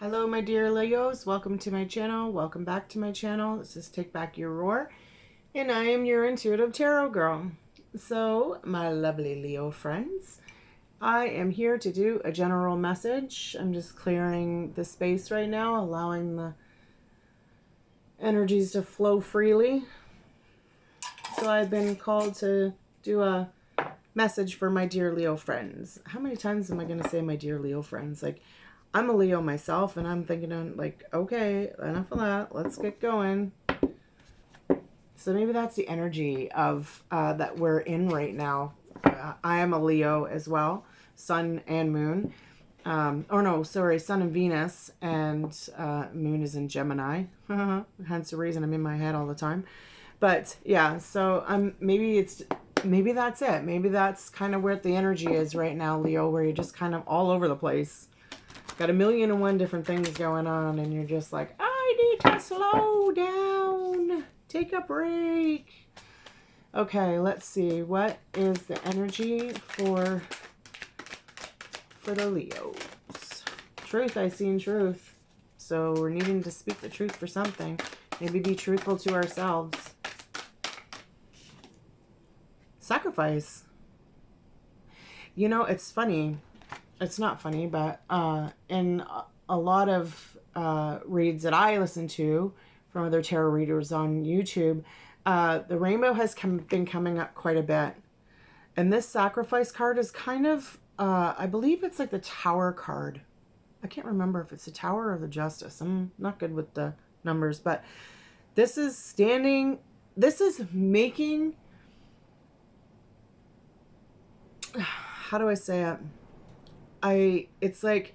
Hello, my dear Leos. Welcome to my channel. Welcome back to my channel. This is Take Back Your Roar, and I am your intuitive tarot girl. So, my lovely Leo friends, I am here to do a general message. I'm just clearing the space right now, allowing the energies to flow freely. So, I've been called to do a message for my dear Leo friends. How many times am I going to say my dear Leo friends? Like, I'm a Leo myself, and I'm thinking, like, okay, enough of that. Let's get going. So maybe that's the energy of that we're in right now. I am a Leo as well, Sun and Moon. Or no, sorry, Sun and Venus, and Moon is in Gemini. Hence the reason I'm in my head all the time. But yeah, so maybe that's it. Maybe that's kind of where the energy is right now, Leo, where you're just kind of all over the place. Got 1,000,001 different things going on, and you're just like, I need to slow down. Take a break. Okay, let's see. What is the energy for the Leos? Truth, I see in truth. So we're needing to speak the truth for something. Maybe be truthful to ourselves. Sacrifice. You know, it's funny. It's not funny, but in a lot of reads that I listen to from other tarot readers on YouTube, the rainbow has been coming up quite a bit. And this sacrifice card is kind of, I believe it's like the Tower card. I can't remember if it's the Tower or the Justice. I'm not good with the numbers, but this is making, how do I say it? It's like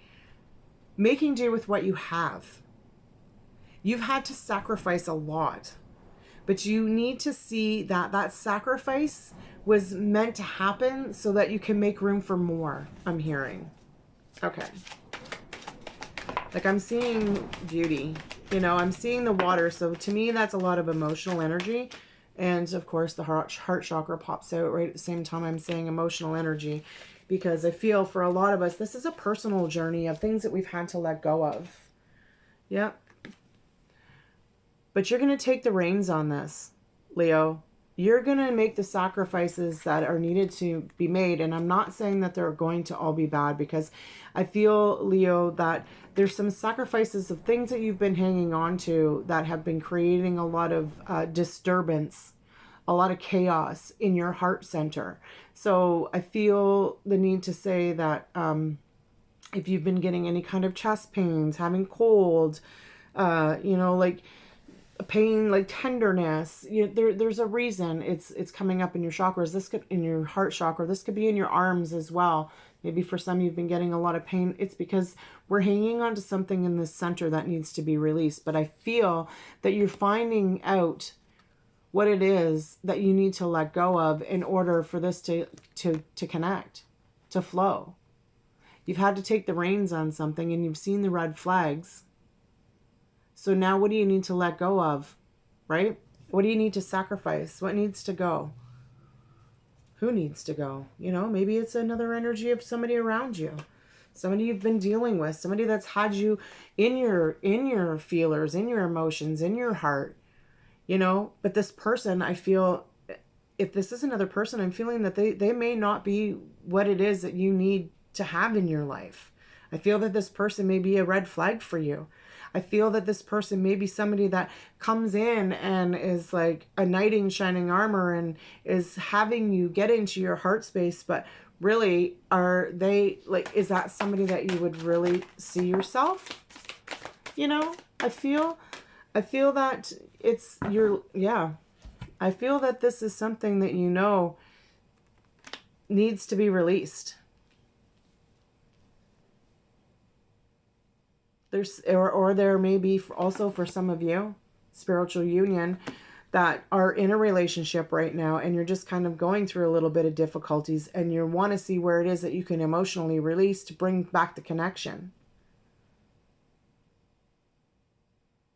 making do with what you have. You've had to sacrifice a lot, but you need to see that that sacrifice was meant to happen so that you can make room for more, I'm hearing. Okay. Like, I'm seeing beauty, you know, I'm seeing the water. So to me, that's a lot of emotional energy. And of course, the heart chakra pops out right at the same time I'm saying emotional energy. Because I feel for a lot of us, this is a personal journey of things that we've had to let go of. Yep. But you're going to take the reins on this, Leo. You're going to make the sacrifices that are needed to be made. And I'm not saying that they're going to all be bad, because I feel, Leo, that there's some sacrifices of things that you've been hanging on to that have been creating a lot of disturbance, a lot of chaos in your heart center. So I feel the need to say that if you've been getting any kind of chest pains, having cold, you know, like pain, like tenderness, there's a reason it's coming up in your chakras. This could in your heart chakra. This could be in your arms as well. Maybe for some you've been getting a lot of pain. It's because we're hanging on to something in this center that needs to be released. But I feel that you're finding out what it is that you need to let go of in order for this to connect, to flow. You've had to take the reins on something, and you've seen the red flags. So now what do you need to let go of, right? What do you need to sacrifice? What needs to go? Who needs to go? You know, maybe it's another energy of somebody around you. Somebody you've been dealing with. Somebody that's had you in your feelers, in your emotions, in your heart. You know, but this person, I feel, if this is another person, I'm feeling that they may not be what it is that you need to have in your life. I feel that this person may be a red flag for you. I feel that this person may be somebody that comes in and is like a knight in shining armor and is having you get into your heart space. But really, are they like, is that somebody that you would really see yourself? You know, I feel that it's your, yeah. I feel that this is something that you know needs to be released. There's, or there may be also for some of you, spiritual union, that are in a relationship right now, and you're just kind of going through a little bit of difficulties, and you want to see where it is that you can emotionally release to bring back the connection.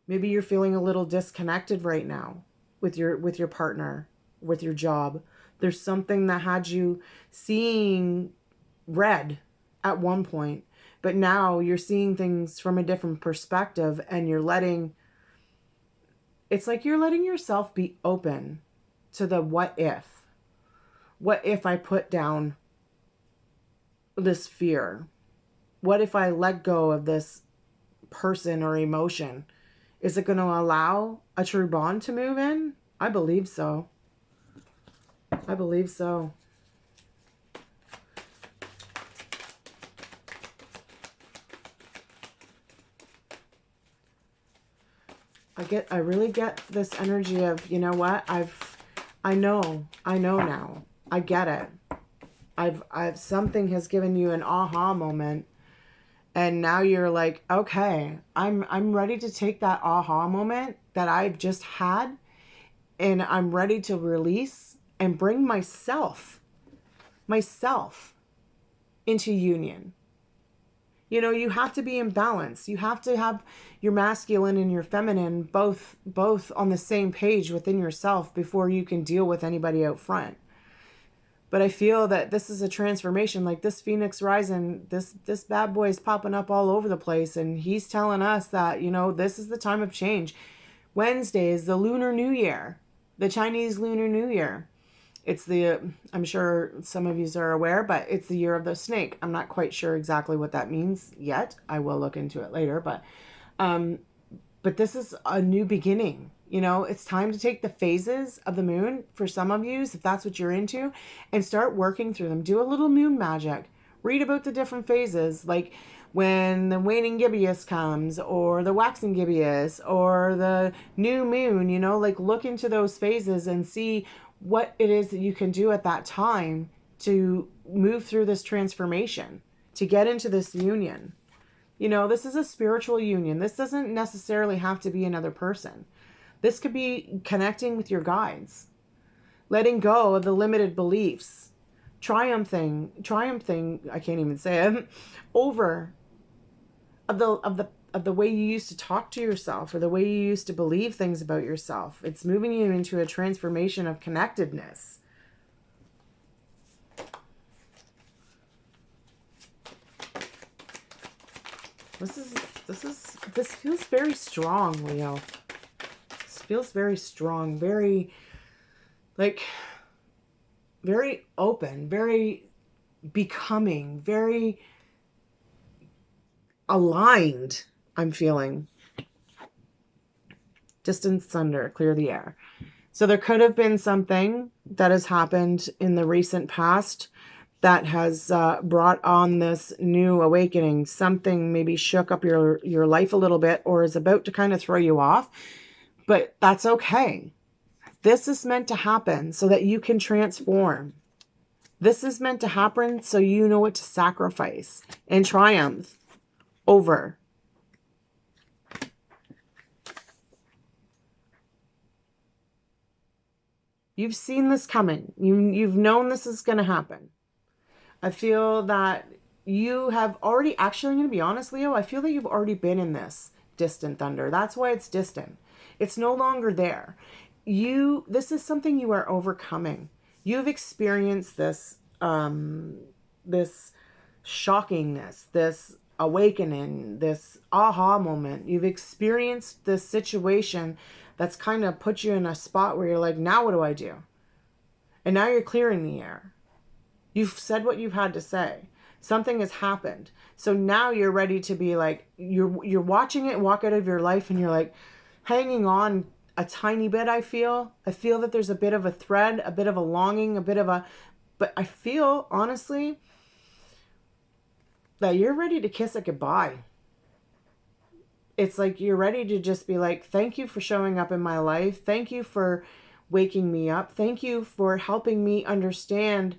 Maybe you're feeling a little disconnected right now with your partner, with your job. There's something that had you seeing red at one point, But now you're seeing things from a different perspective, and you're letting, it's like you're letting yourself be open to the what if. What if I put down this fear? What if I let go of this person or emotion? Is it going to allow a true bond to move in? I believe so. I believe so. I really get this energy of, you know what? I know now. I get it. Something has given you an aha moment, and now you're like, okay, I'm ready to take that aha moment that I've just had, and I'm ready to release and bring myself into union. You know, you have to be in balance. You have to have your masculine and your feminine both on the same page within yourself before you can deal with anybody out front. But I feel that this is a transformation. Like this Phoenix rising, this bad boy is popping up all over the place, and he's telling us that, you know, this is the time of change. Wednesday is the Lunar New Year, the Chinese Lunar New Year. It's the, I'm sure some of you are aware, but it's the year of the snake. I'm not quite sure exactly what that means yet. I will look into it later, but this is a new beginning. You know, it's time to take the phases of the moon for some of you, if that's what you're into, and start working through them. Do a little moon magic. Read about the different phases, like when the waning gibbous comes, or the waxing gibbous, or the new moon, you know, like look into those phases and see what it is that you can do at that time to move through this transformation, to get into this union. You know, this is a spiritual union. This doesn't necessarily have to be another person. This could be connecting with your guides, letting go of the limited beliefs, triumphing, I can't even say it, over of the way you used to talk to yourself or the way you used to believe things about yourself. It's moving you into a transformation of connectedness. This feels very strong, Leo. This feels very strong, very open, very becoming, very aligned. I'm feeling. Distant thunder, clear the air. So there could have been something that has happened in the recent past that has brought on this new awakening. Something maybe shook up your life a little bit or is about to kind of throw you off. But that's okay. This is meant to happen so that you can transform. This is meant to happen so you know what to sacrifice and triumph over. You've seen this coming. You've known this is going to happen. I feel that you have already, actually, I'm going to be honest, Leo, I feel that you've already been in this distant thunder. That's why it's distant. It's no longer there. This is something you are overcoming. You've experienced this, this shockingness, this awakening, this aha moment. You've experienced this situation that's kind of put you in a spot where you're like, now what do I do? And now you're clearing the air. You've said what you've had to say. Something has happened. So now you're ready to be like, you're watching it walk out of your life, and you're like hanging on a tiny bit. I feel that there's a bit of a thread, a bit of a longing, but I feel honestly that you're ready to kiss it goodbye. It's like you're ready to just be like, thank you for showing up in my life. Thank you for waking me up. Thank you for helping me understand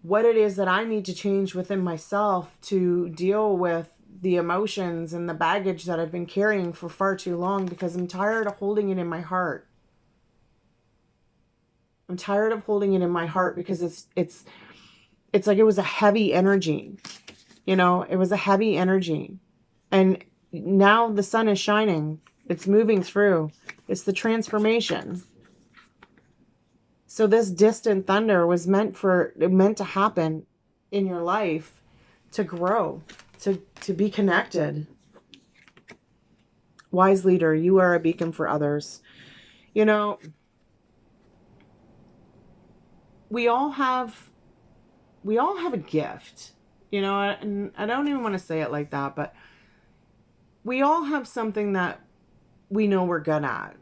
what it is that I need to change within myself to deal with the emotions and the baggage that I've been carrying for far too long, because I'm tired of holding it in my heart. I'm tired of holding it in my heart because it's like it was a heavy energy. You know, it was a heavy energy. And now the sun is shining. It's moving through. It's the transformation. So this distant thunder was meant to happen in your life to grow. to be connected. Wise leader, you are a beacon for others. You know, we all have a gift, you know, and I don't even want to say it like that, but we all have something that we know we're good at.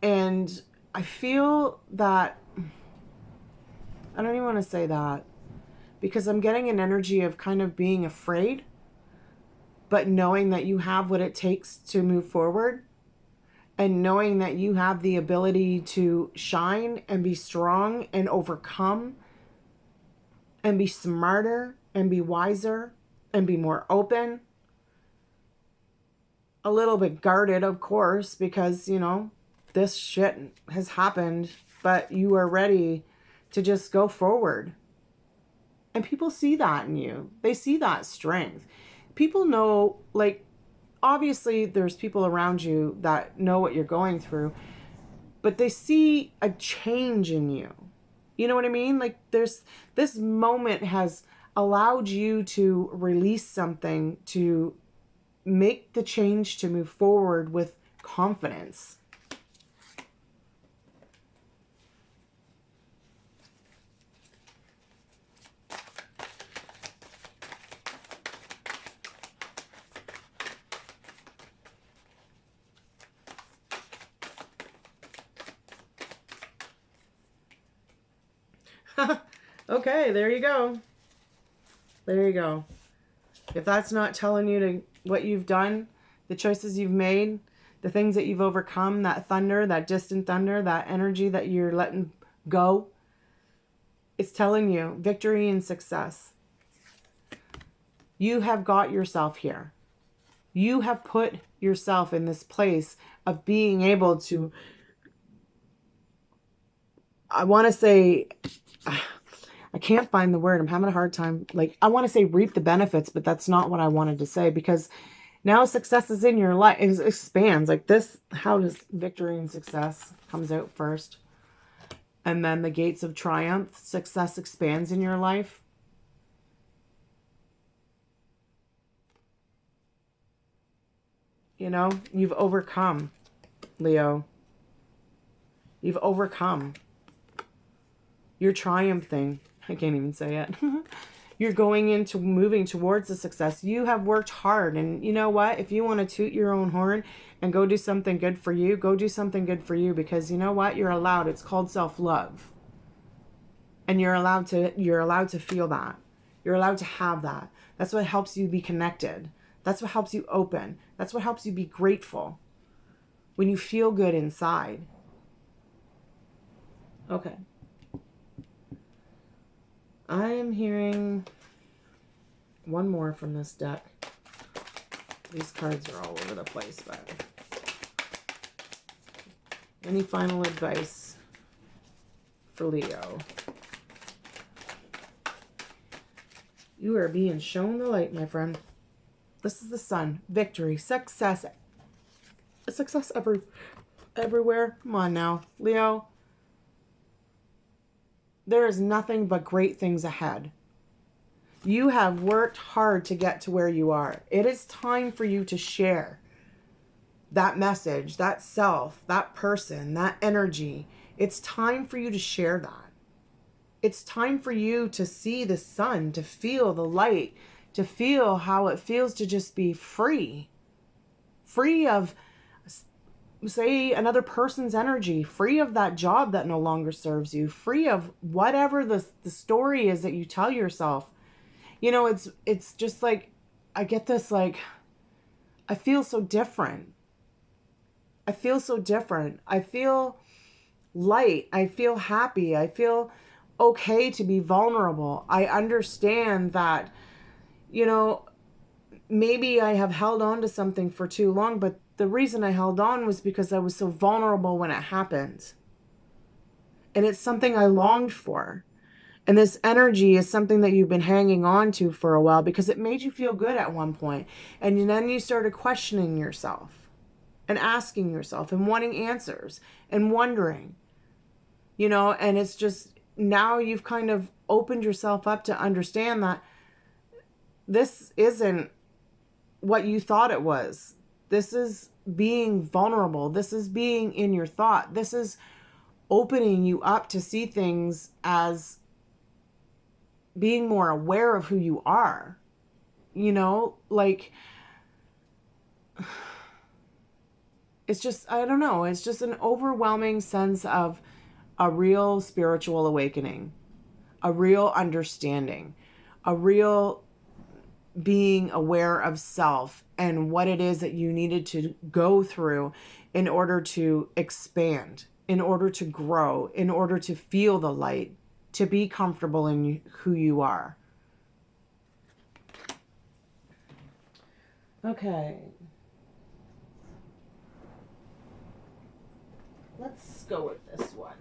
And I feel that, I don't even want to say that, because I'm getting an energy of kind of being afraid, but knowing that you have what it takes to move forward, and knowing that you have the ability to shine and be strong and overcome and be smarter and be wiser and be more open. A little bit guarded, of course, because, you know, this shit has happened, but you are ready to just go forward. And people see that in you. They see that strength. People know, like, obviously there's people around you that know what you're going through, but they see a change in you. You know what I mean? Like, this moment has allowed you to release something, to make the change, to move forward with confidence. Okay, there you go. There you go. If that's not telling you to what you've done, the choices you've made, the things that you've overcome, that thunder, that distant thunder, that energy that you're letting go, it's telling you victory and success. You have got yourself here. You have put yourself in this place of being able to, I want to say, I can't find the word. I'm having a hard time. Like, I want to say reap the benefits, but that's not what I wanted to say, because now success is in your life. It expands like this. How does victory and success comes out first? And then the gates of triumph. Success expands in your life. You know, you've overcome, Leo. You've overcome. You're triumphing. I can't even say it. You're going into moving towards the success. You have worked hard. And you know what? If you want to toot your own horn and go do something good for you, go do something good for you, because you know what? You're allowed. It's called self-love. And you're allowed to feel that. You're allowed to have that. That's what helps you be connected. That's what helps you open. That's what helps you be grateful. When you feel good inside. Okay. I am hearing one more from this deck. These cards are all over the place, but any final advice for Leo? You are being shown the light, my friend. This is the sun. Victory. Success. Success everywhere. Come on now, Leo. There is nothing but great things ahead. You have worked hard to get to where you are. It is time for you to share that message, that self, that person, that energy. It's time for you to share that. It's time for you to see the sun, to feel the light, to feel how it feels to just be free. Free of, say, another person's energy, free of that job that no longer serves you, free of whatever the story is that you tell yourself. You know, it's just like, I get this, like, I feel so different. I feel so different. I feel light. I feel happy. I feel okay to be vulnerable. I understand that, you know, maybe I have held on to something for too long, but the reason I held on was because I was so vulnerable when it happened. And it's something I longed for. And this energy is something that you've been hanging on to for a while because it made you feel good at one point. And then you started questioning yourself and asking yourself and wanting answers and wondering, you know, and it's just now you've kind of opened yourself up to understand that this isn't what you thought it was. This is being vulnerable. This is being in your thought. This is opening you up to see things as being more aware of who you are. You know, like, it's just, I don't know, it's just an overwhelming sense of a real spiritual awakening, a real understanding, a real being aware of self and what it is that you needed to go through in order to expand, in order to grow, in order to feel the light, to be comfortable in who you are. Okay. Let's go with this one.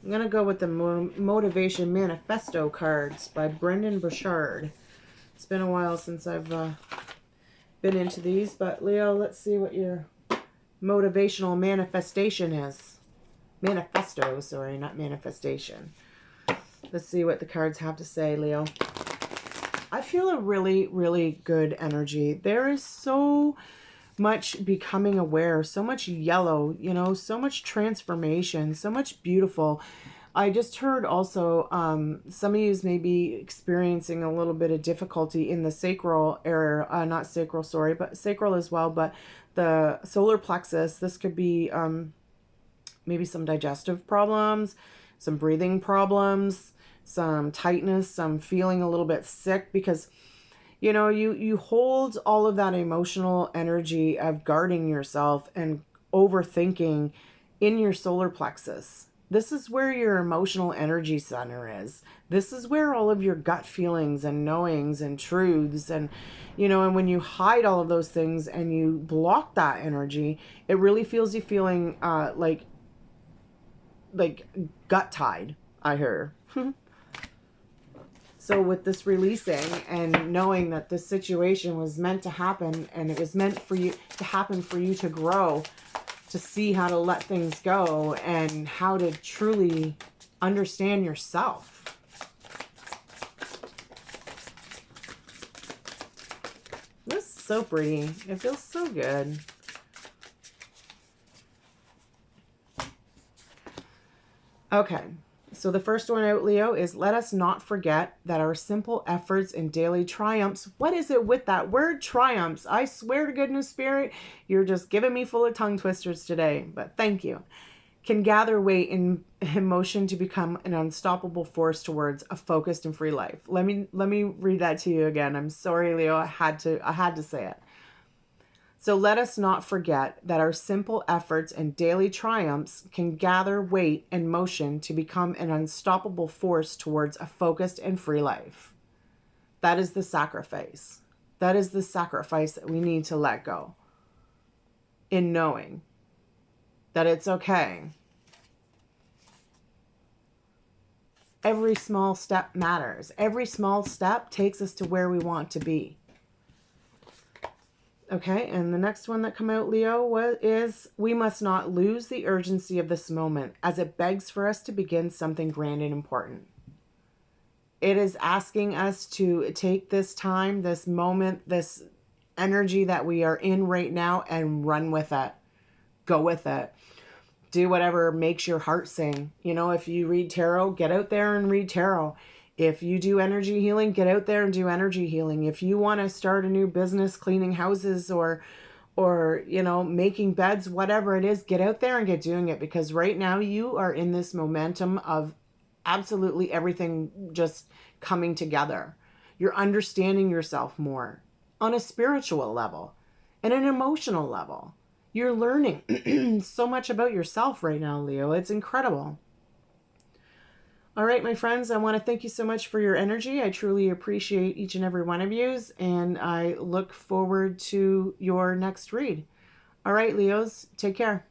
I'm going to go with the Motivation Manifesto cards by Brendon Burchard. It's been a while since I've been into these, but Leo, let's see what your motivational manifestation is. Manifesto, sorry, not manifestation. Let's see what the cards have to say, Leo. I feel a really, really good energy. There is so much becoming aware, so much yellow, you know, so much transformation, so much beautiful. I just heard also some of you may be experiencing a little bit of difficulty in the sacral area, not sacral, sorry, but sacral as well, but the solar plexus. This could be maybe some digestive problems, some breathing problems, some tightness, some feeling a little bit sick, because you know, you hold all of that emotional energy of guarding yourself and overthinking in your solar plexus. This is where your emotional energy center is. This is where all of your gut feelings and knowings and truths and, you know, and when you hide all of those things and you block that energy, it really feels you feeling like gut tied, I hear. So with this releasing and knowing that this situation was meant to happen and it was meant for you to happen, for you to grow, to see how to let things go and how to truly understand yourself. This is so pretty. It feels so good. Okay. So the first one out, Leo, is let us not forget that our simple efforts and daily triumphs. What is it with that word triumphs? I swear to goodness, Spirit, you're just giving me full of tongue twisters today, but thank you. Can gather weight in motion to become an unstoppable force towards a focused and free life. Let me read that to you again. I'm sorry, Leo. I had to say it. So let us not forget that our simple efforts and daily triumphs can gather weight and motion to become an unstoppable force towards a focused and free life. That is the sacrifice. That is the sacrifice that we need to let go. In knowing that it's okay. Every small step matters. Every small step takes us to where we want to be. Okay, and the next one that come out, Leo, is we must not lose the urgency of this moment as it begs for us to begin something grand and important. It is asking us to take this time, this moment, this energy that we are in right now and run with it. Go with it. Do whatever makes your heart sing. You know, if you read tarot, get out there and read tarot. If you do energy healing, get out there and do energy healing. If you want to start a new business, cleaning houses or you know, making beds, whatever it is, get out there and get doing it, because right now you are in this momentum of absolutely everything just coming together. You're understanding yourself more on a spiritual level and an emotional level. You're learning so much about yourself right now, Leo. It's incredible. All right, my friends, I want to thank you so much for your energy. I truly appreciate each and every one of you, and I look forward to your next read. All right, Leos, take care.